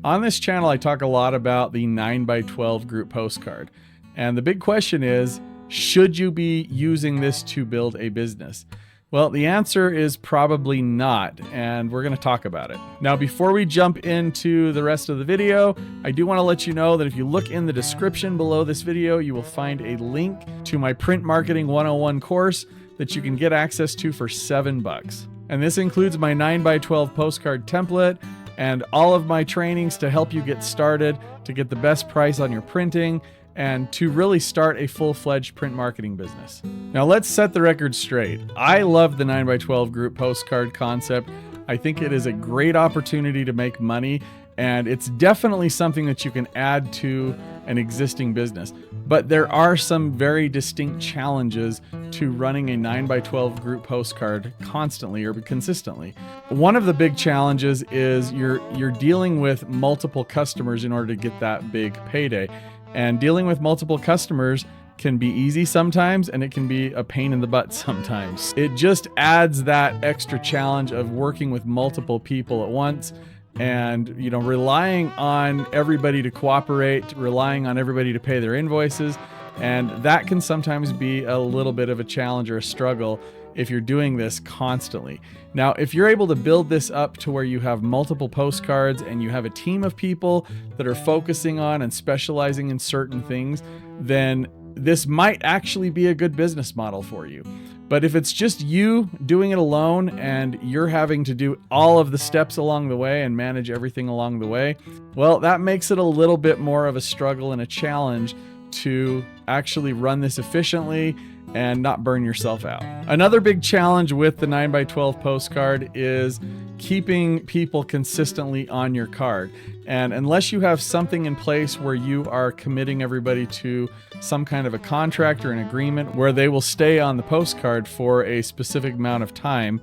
On this channel, I talk a lot about the 9x12 group postcard. And the big question is, should you be using this to build a business? Well, the answer is probably not, and we're going to talk about it. Now, before we jump into the rest of the video, I do want to let you know that if you look in the description below this video, you will find a link to my Print Marketing 101 course that you can get access to for $7. And this includes my 9x12 postcard template and all of my trainings to help you get started, to get the best price on your printing, and to really start a full-fledged print marketing business. Now let's set the record straight. I love the 9x12 group postcard concept. I think it is a great opportunity to make money, and it's definitely something that you can add to an existing business. But there are some very distinct challenges to running a 9x12 group postcard constantly or consistently. One of the big challenges is you're dealing with multiple customers in order to get that big payday. And dealing with multiple customers can be easy sometimes, and it can be a pain in the butt sometimes. It just adds that extra challenge of working with multiple people at once and, relying on everybody to cooperate, relying on everybody to pay their invoices. And that can sometimes be a little bit of a challenge or a struggle if you're doing this constantly. Now, if you're able to build this up to where you have multiple postcards and you have a team of people that are focusing on and specializing in certain things, then this might actually be a good business model for you. But if it's just you doing it alone and you're having to do all of the steps along the way and manage everything along the way, well, that makes it a little bit more of a struggle and a challenge to actually run this efficiently and not burn yourself out. Another big challenge with the 9x12 postcard is keeping people consistently on your card. And unless you have something in place where you are committing everybody to some kind of a contract or an agreement where they will stay on the postcard for a specific amount of time,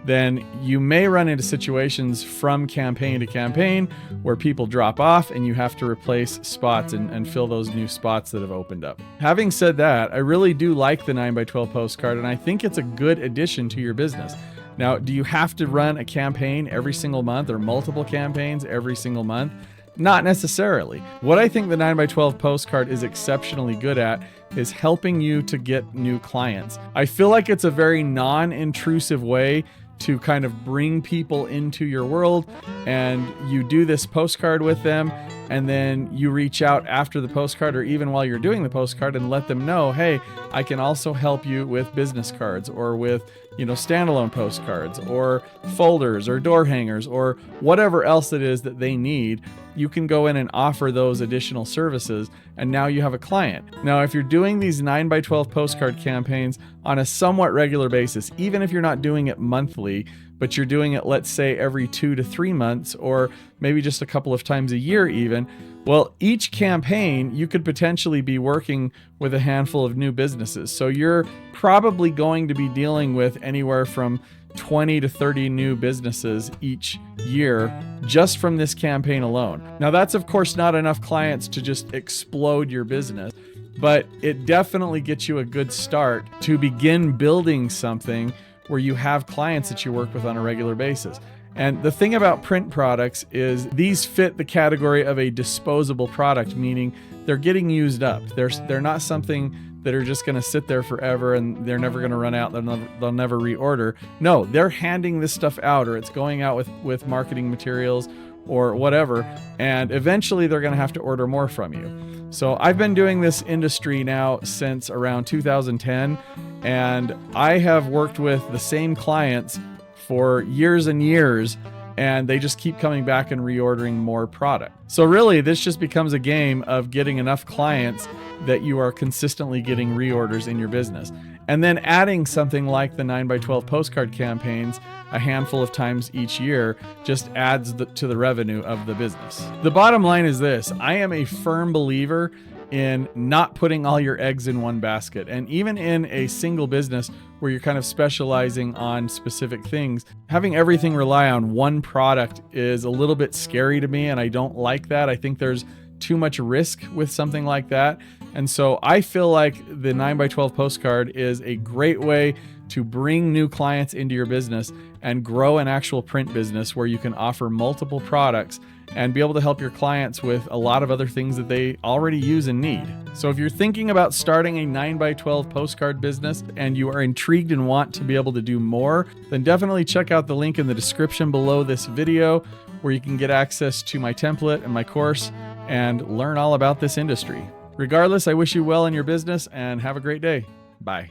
then you may run into situations from campaign to campaign where people drop off and you have to replace spots and fill those new spots that have opened up. Having said that, I really do like the 9x12 postcard, and I think it's a good addition to your business. Now, do you have to run a campaign every single month or multiple campaigns every single month? Not necessarily. What I think the 9x12 postcard is exceptionally good at is helping you to get new clients. I feel like it's a very non-intrusive way to kind of bring people into your world, and you do this postcard with them, and then you reach out after the postcard or even while you're doing the postcard and let them know, hey, I can also help you with business cards or with standalone postcards or folders or door hangers or whatever else it is that they need. You can go in and offer those additional services, and now you have a client. Now, if you're doing these 9x12 postcard campaigns on a somewhat regular basis, even if you're not doing it monthly, but you're doing it, let's say, every 2 to 3 months, or maybe just a couple of times a year even, well, each campaign, you could potentially be working with a handful of new businesses. So you're probably going to be dealing with anywhere from 20 to 30 new businesses each year just from this campaign alone. Now, that's of course not enough clients to just explode your business, but it definitely gets you a good start to begin building something where you have clients that you work with on a regular basis. And the thing about print products is these fit the category of a disposable product, meaning they're getting used up. They're not something that are just going to sit there forever and they're never going to run out. They'll never reorder. No, they're handing this stuff out, or it's going out with marketing materials or whatever, and eventually they're going to have to order more from you. So I've been doing this industry now since around 2010, and I have worked with the same clients for years and years, and they just keep coming back and reordering more product. So really, this just becomes a game of getting enough clients that you are consistently getting reorders in your business. And then adding something like the 9x12 postcard campaigns a handful of times each year just adds to the revenue of the business. The bottom line is this: I am a firm believer in not putting all your eggs in one basket. And even in a single business where you're kind of specializing on specific things, having everything rely on one product is a little bit scary to me, and I don't like that. I think there's too much risk with something like that. And so I feel like the 9x12 postcard is a great way to bring new clients into your business and grow an actual print business where you can offer multiple products and be able to help your clients with a lot of other things that they already use and need. So if you're thinking about starting a 9x12 postcard business and you are intrigued and want to be able to do more, then definitely check out the link in the description below this video where you can get access to my template and my course and learn all about this industry. Regardless, I wish you well in your business and have a great day. Bye.